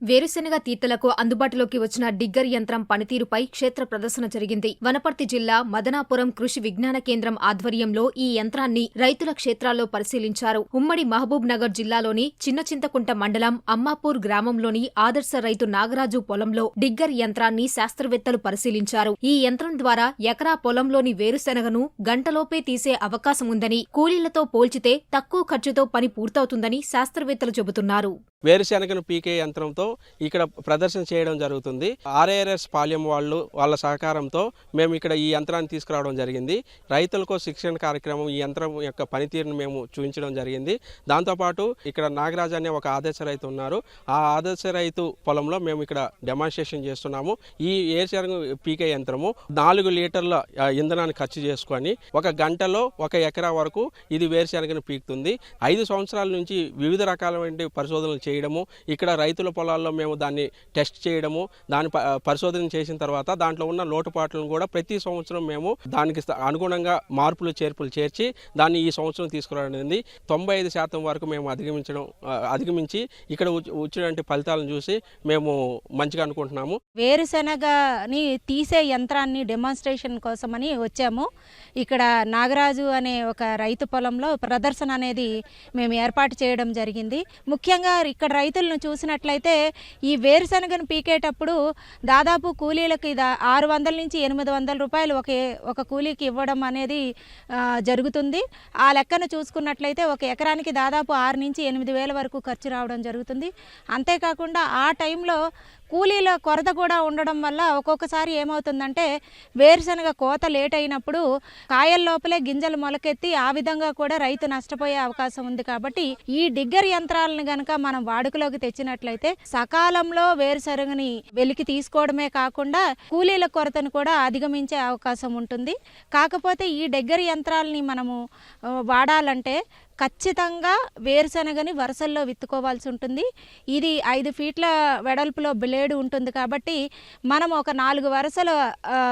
వేరుశెనగ తీతలకు అందుబాటులోకి వచ్చిన డిగ్గర్ యంత్రం పనితీరుపై క్షేత్ర ప్రదర్శన జరిగింది. వనపర్తి జిల్లా మదనాపురం కృషి విజ్ఞాన కేంద్రం ఆధ్వర్యంలో ఈ యంత్రాన్ని రైతుల క్షేత్రాల్లో పరిశీలించారు. ఉమ్మడి మహబూబ్ నగర్ జిల్లాలోని చిన్నచింతకుంట మండలం అమ్మాపూర్ గ్రామంలోని ఆదర్శ రైతు నాగరాజు పొలంలో డిగ్గర్ యంత్రాన్ని శాస్త్రవేత్తలు పరిశీలించారు. ఈ యంత్రం ద్వారా ఎకరా పొలంలోని వేరుశెనగను గంటలోపే తీసే అవకాశం ఉందని, కూలీలతో పోల్చితే తక్కువ ఖర్చుతో పని పూర్తవుతుందని శాస్త్రవేత్తలు చెబుతున్నారు. వేరుశెనగను పీకే యంత్రంతో ఇక్కడ ప్రదర్శన చేయడం జరుగుతుంది. ఆర్ఐఆర్ఎస్ పాల్యం వాళ్ళ సహకారంతో మేము ఇక్కడ ఈ యంత్రాన్ని తీసుకురావడం జరిగింది. రైతులకు శిక్షణ కార్యక్రమం ఈ యంత్రం యొక్క పనితీరును మేము చూపించడం జరిగింది. దాంతోపాటు ఇక్కడ నాగరాజు అనే ఒక ఆదర్శ రైతు ఉన్నారు. ఆ ఆదర్శ రైతు పొలంలో మేము ఇక్కడ డెమాన్స్ట్రేషన్ చేస్తున్నాము. ఈ వేరుశెనగ పీకే యంత్రము 4 లీటర్ల ఇంధనాన్ని ఖర్చు చేసుకొని 1 గంటలో 1 ఎకరా వరకు ఇది వేరుశెనగను పీకుతుంది. 5 సంవత్సరాల నుంచి వివిధ రకాలైన పరిశోధనలు చేయడము, ఇక్కడ రైతుల పొలాల్లో మేము దాన్ని టెస్ట్ చేయడము, దాని పరిశోధన చేసిన తర్వాత దాంట్లో ఉన్న లోటుపాట్లను కూడా ప్రతి సంవత్సరం మేము దానికి అనుగుణంగా మార్పులు చేర్పులు చేర్చి దాన్ని ఈ సంవత్సరం తీసుకురావడం 95% వరకు మేము అధిగమించి ఇక్కడ వచ్చినటువంటి ఫలితాలను చూసి మేము మంచిగా అనుకుంటున్నాము. వేరుశెనగని తీసే యంత్రాన్ని డెమాన్స్ట్రేషన్ కోసమని వచ్చాము. ఇక్కడ నాగరాజు అనే ఒక రైతు పొలంలో ప్రదర్శన అనేది మేము ఏర్పాటు చేయడం జరిగింది. ముఖ్యంగా ఇక్కడ రైతులను చూసినట్లయితే ఈ వేరుశెనగను పీకేటప్పుడు దాదాపు కూలీలకి 600 నుంచి 800 రూపాయలు ఒక కూలీకి ఇవ్వడం అనేది జరుగుతుంది. ఆ లెక్కను చూసుకున్నట్లయితే 1 ఎకరానికి దాదాపు 6 నుంచి 8 వేల వరకు ఖర్చు రావడం జరుగుతుంది. అంతేకాకుండా ఆ టైంలో కూలీల కొరత కూడా ఉండడం వల్ల ఒక్కొక్కసారి ఏమవుతుందంటే వేరుశెనగ కోత లేట్ అయినప్పుడు కాయల లోపలే గింజలు మొలకెత్తి ఆ విధంగా కూడా రైతు నష్టపోయే అవకాశం ఉంది. కాబట్టి ఈ డిగ్గర్ యంత్రాలను గనక మనం వాడుకలోకి తెచ్చినట్లయితే సకాలంలో వేరుశెనగని వెలికి తీసుకోవడమే కాకుండా కూలీల కొరతను కూడా అధిగమించే అవకాశం ఉంటుంది. కాకపోతే ఈ డిగ్గర్ యంత్రాలని మనము వాడాలంటే ఖచ్చితంగా వేరుశెనగని వరుసల్లో విత్తుకోవాల్సి ఉంటుంది. ఇది 5 ఫీట్ల వెడల్పులో బ్లేడు ఉంటుంది. కాబట్టి మనం ఒక 4 వరుసల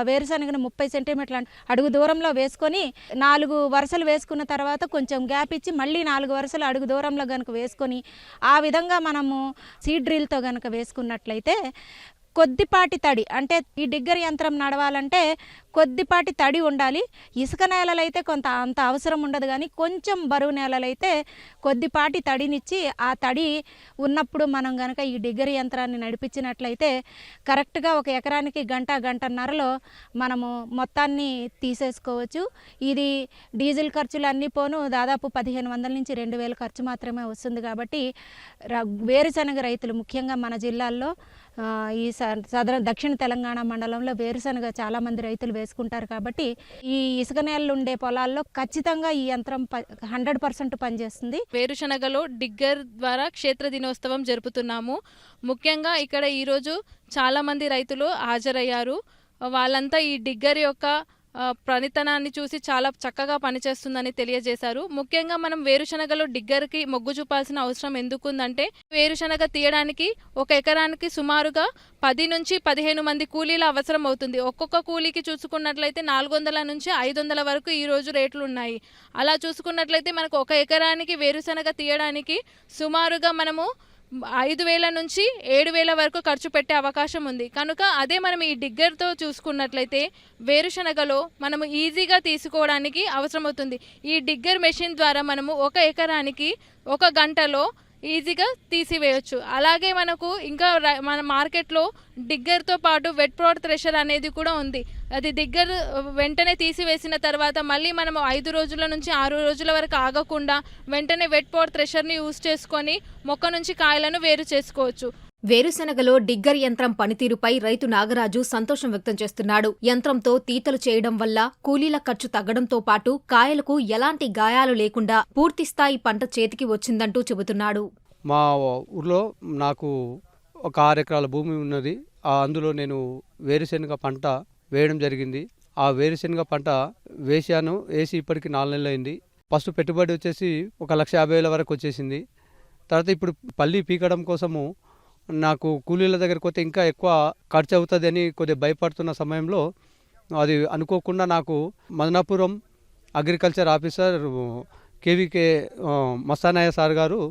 వేరుశెనగను 30 సెంటీమీటర్ల అడుగు దూరంలో వేసుకొని 4 వరుసలు వేసుకున్న తర్వాత కొంచెం గ్యాప్ ఇచ్చి మళ్ళీ 4 వరుసలు అడుగు దూరంలో కనుక వేసుకొని ఆ విధంగా మనము సీడ్ డ్రిల్తో కనుక వేసుకున్నట్లయితే కొద్దిపాటి తడి, అంటే ఈ డిగ్గర్ యంత్రం నడవాలంటే కొద్దిపాటి తడి ఉండాలి. ఇసుక నేలలైతే అంత అవసరం ఉండదు, కానీ కొంచెం బరువు నేలలైతే కొద్దిపాటి తడినిచ్చి ఆ తడి ఉన్నప్పుడు మనం కనుక ఈ డిగ్గర్ యంత్రాన్ని నడిపించినట్లయితే కరెక్ట్గా 1 ఎకరానికి గంటన్నరలో మనము మొత్తాన్ని తీసేసుకోవచ్చు. ఇది డీజిల్ ఖర్చులు అన్నీ పోను దాదాపు 1500 నుంచి 2000 ఖర్చు మాత్రమే వస్తుంది. కాబట్టి వేరుశెనగ రైతులు ముఖ్యంగా మన జిల్లాల్లో ఈ దక్షిణ తెలంగాణ మండలంలో వేరుశెనగ చాలామంది రైతులు వేసుకుంటారు. కాబట్టి ఈ ఇసుక నేలలు ఉండే పొలాల్లో ఖచ్చితంగా ఈ యంత్రం 100% పనిచేస్తుంది. వేరుశెనగలో డిగ్గర్ ద్వారా క్షేత్ర దినోత్సవం జరుపుతున్నాము. ముఖ్యంగా ఇక్కడ ఈరోజు చాలామంది రైతులు హాజరయ్యారు. వాళ్ళంతా ఈ డిగ్గర్ యొక్క పనితనాన్ని చూసి చాలా చక్కగా పనిచేస్తుందని తెలియజేశారు. ముఖ్యంగా మనం వేరుశెనగలో డిగ్గర్కి మొగ్గు చూపాల్సిన అవసరం ఎందుకుందంటే వేరుశెనగ తీయడానికి 1 ఎకరానికి సుమారుగా 10 నుంచి 15 మంది కూలీల అవసరం అవుతుంది. ఒక్కొక్క కూలీకి చూసుకున్నట్లయితే 400 నుంచి 500 వరకు ఈరోజు రేట్లు ఉన్నాయి. అలా చూసుకున్నట్లయితే మనకు 1 ఎకరానికి వేరుశెనగ తీయడానికి సుమారుగా మనము 5,000 నుంచి 7,000 వరకు ఖర్చు పెట్టే అవకాశం ఉంది. కనుక అదే మనం ఈ డిగ్గర్తో చూసుకున్నట్లయితే వేరుశెనగలో మనము ఈజీగా తీసుకోవడానికి అవసరమవుతుంది. ఈ డిగ్గర్ మెషిన్ ద్వారా మనము 1 ఎకరానికి 1 గంటలో ఈజీగా తీసివేయచ్చు. అలాగే మనకు ఇంకా మన మార్కెట్లో డిగ్గర్తో పాటు వెట్ ఫ్లోర్ థ్రెషర్ అనేది కూడా ఉంది. అది డిగ్గర్ వెంటనే తీసివేసిన తర్వాత మళ్ళీ మనం 5 రోజుల నుంచి 6 రోజుల వరకు ఆగకుండా వెంటనే వెట్ ఫ్లోర్ థ్రెషర్ని యూజ్ చేసుకొని మొక్క నుంచి కాయలను వేరు చేసుకోవచ్చు. వేరుశెనగలో డిగ్గర్ యంత్రం పనితీరుపై రైతు నాగరాజు సంతోషం వ్యక్తం చేస్తున్నాడు. యంత్రంతో తీతలు చేయడం వల్ల కూలీల ఖర్చు తగ్గడంతో పాటు కాయలకు ఎలాంటి గాయాలు లేకుండా పూర్తిస్థాయి పంట చేతికి వచ్చిందంటూ చెబుతున్నాడు. మా ఊర్లో నాకు ఒక 6 ఎకరాల భూమి ఉన్నది. అందులో నేను వేరుశెనగ పంట వేయడం జరిగింది. ఆ వేరుశెనగ పంట వేసి ఇప్పటికి 4 నెలలు అయింది. ఫస్ట్ పెట్టుబడి వచ్చేసి 1,50,000 వరకు వచ్చేసింది. తర్వాత ఇప్పుడు పల్లి పీకడం కోసము నాకు కూలీల దగ్గరకు పోతే ఇంకా ఎక్కువ ఖర్చు అవుతుంది అని కొద్దిగా భయపడుతున్న సమయంలో అది అనుకోకుండా నాకు Madanapuram agriculture officer KVK Mastanaiah sir గారు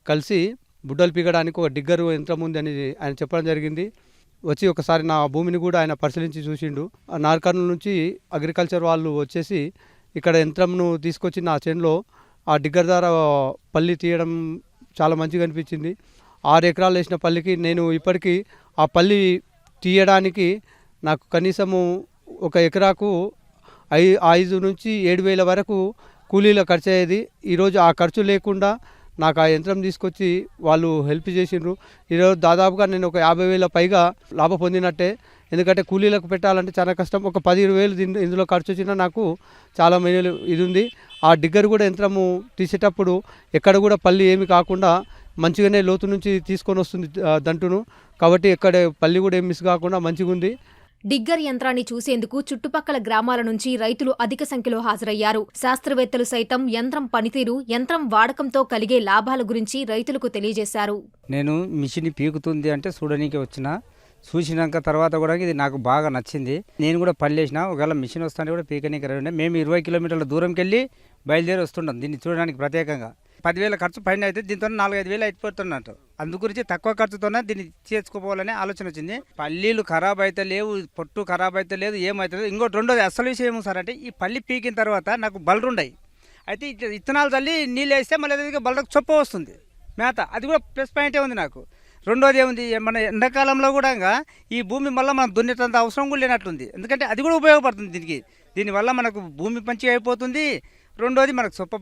కలిసి బుడ్డలు పీకడానికి ఒక డిగ్గరు యంత్రం ఉంది అని ఆయన చెప్పడం జరిగింది. వచ్చి ఒకసారి నా భూమిని కూడా ఆయన పరిశీలించి చూసిండు. నార్కర్నూలు నుంచి అగ్రికల్చర్ వాళ్ళు వచ్చేసి ఇక్కడ యంత్రంను తీసుకొచ్చి నా చేనులో ఆ డిగ్గర్ ద్వారా పల్లి తీయడం చాలా మంచిగా అనిపించింది. 6 ఎకరాలు వేసిన పల్లికి నేను ఇప్పటికీ ఆ పల్లి తీయడానికి నాకు కనీసము ఒక ఎకరాకు 5 నుంచి 7,000 వరకు కూలీల ఖర్చు అయ్యేది. ఈరోజు ఆ ఖర్చు లేకుండా నాకు ఆ యంత్రం తీసుకొచ్చి వాళ్ళు హెల్ప్ చేసిండ్రు. ఈరోజు దాదాపుగా నేను ఒక 50,000 పైగా లాభం పొందినట్టే. ఎందుకంటే కూలీలకు పెట్టాలంటే చాలా కష్టం. ఒక 10,000 ఇందులో ఖర్చు వచ్చినా నాకు చాలా మేలు ఇది ఉంది. ఆ డిగ్గర్ కూడా యంత్రము తీసేటప్పుడు ఎక్కడ కూడా పల్లి ఏమి కాకుండా మంచిగానే లోతు నుంచి తీసుకొని వస్తుంది దంటును. కాబట్టి ఎక్కడ పల్లి కూడా ఏం మిస్ కాకుండా మంచిగా ఉంది. డిగ్గర్ యంత్రాన్ని చూసేందుకు చుట్టుపక్కల గ్రామాల నుంచి రైతులు అధిక సంఖ్యలో హాజరయ్యారు. శాస్త్రవేత్తలు సైతం యంత్రం పనితీరు, యంత్రం వాడకంతో కలిగే లాభాల గురించి రైతులకు తెలియజేశారు. నేను మిషన్ పీకుతుంది అంటే చూడనీకి వచ్చిన, చూసినాక తర్వాత కూడా ఇది నాకు బాగా నచ్చింది. నేను కూడా పల్లేసిన, ఒకవేళ మిషన్ వస్తుంటే కూడా పీకనీకి రండి. మేము 20 కిలోమీటర్ల దూరంకి వెళ్ళి బయలుదేరి వస్తుంటాం దీన్ని చూడడానికి ప్రత్యేకంగా. 10,000 ఖర్చు పైన అయితే దీంతో 4-5 వేలు అయిపోతున్నట్టు. అందు గురించి తక్కువ ఖర్చుతోనే దీన్ని చేసుకోవాలనే ఆలోచన వచ్చింది. పల్లీలు ఖరాబ్ అయితే లేవు, పొట్టు ఖరాబ్ అయితే లేదు, ఏమవుతుంది. ఇంకోటి రెండోది అసలు విషయం ఏమో సార్ అంటే ఈ పల్లి పీకిన తర్వాత నాకు బలరుండయి. అయితే ఇత్తనాలు చల్లి నీళ్ళు వేస్తే మళ్ళీ బలరకు చొప్ప వస్తుంది మేత. అది కూడా ప్లస్ పాయింటే ఉంది నాకు. రెండోది ఏముంది, మన ఎండాకాలంలో కూడా ఈ భూమి మళ్ళీ మనం దున్నేటంత అవసరం కూడా లేనట్లుంది. ఎందుకంటే అది కూడా ఉపయోగపడుతుంది దీనివల్ల మనకు భూమి మంచిగా అయిపోతుంది. రెండోది మనకు సొప్ప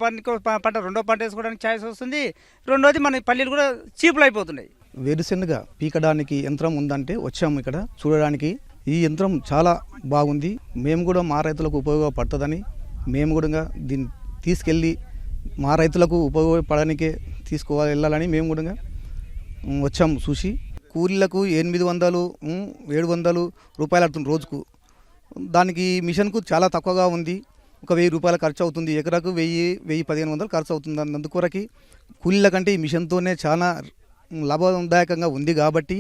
పంట రెండో పంట వేసుకోవడానికి ఛాయిస్ వస్తుంది. రెండోది మన పల్లీలు కూడా చీపులు అయిపోతున్నాయి. వేరుశెనగ పీకడానికి యంత్రం ఉందంటే వచ్చాము ఇక్కడ చూడడానికి. ఈ యంత్రం చాలా బాగుంది. మేము కూడా మా రైతులకు ఉపయోగపడుతుందని మేము కూడా దీన్ని తీసుకెళ్ళి మా రైతులకు ఉపయోగపడడానికే వెళ్ళాలని మేము కూడా వచ్చాము చూసి. కూలీలకు 800-700 రూపాయలు అవుతుంది రోజుకు. దానికి మిషన్కు చాలా తక్కువగా ఉంది. ఒక 1,000 రూపాయలు ఖర్చు అవుతుంది. ఎకరాకు 1,000-1,500 ఖర్చు అవుతుంది. అందుకొరకి కూలీల కంటే ఈ మిషన్తోనే చాలా లాభదాయకంగా ఉంది కాబట్టి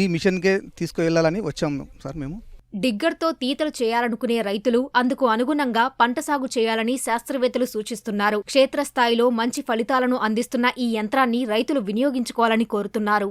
ఈ మిషన్కే తీసుకువెళ్ళాలని వచ్చాము సార్ మేము. డిగ్గర్తో తీతలు చేయాలనుకునే రైతులు అందుకు అనుగుణంగా పంట సాగు చేయాలని శాస్త్రవేత్తలు సూచిస్తున్నారు. క్షేత్రస్థాయిలో మంచి ఫలితాలను అందిస్తున్న ఈ యంత్రాన్ని రైతులు వినియోగించుకోవాలని కోరుతున్నారు.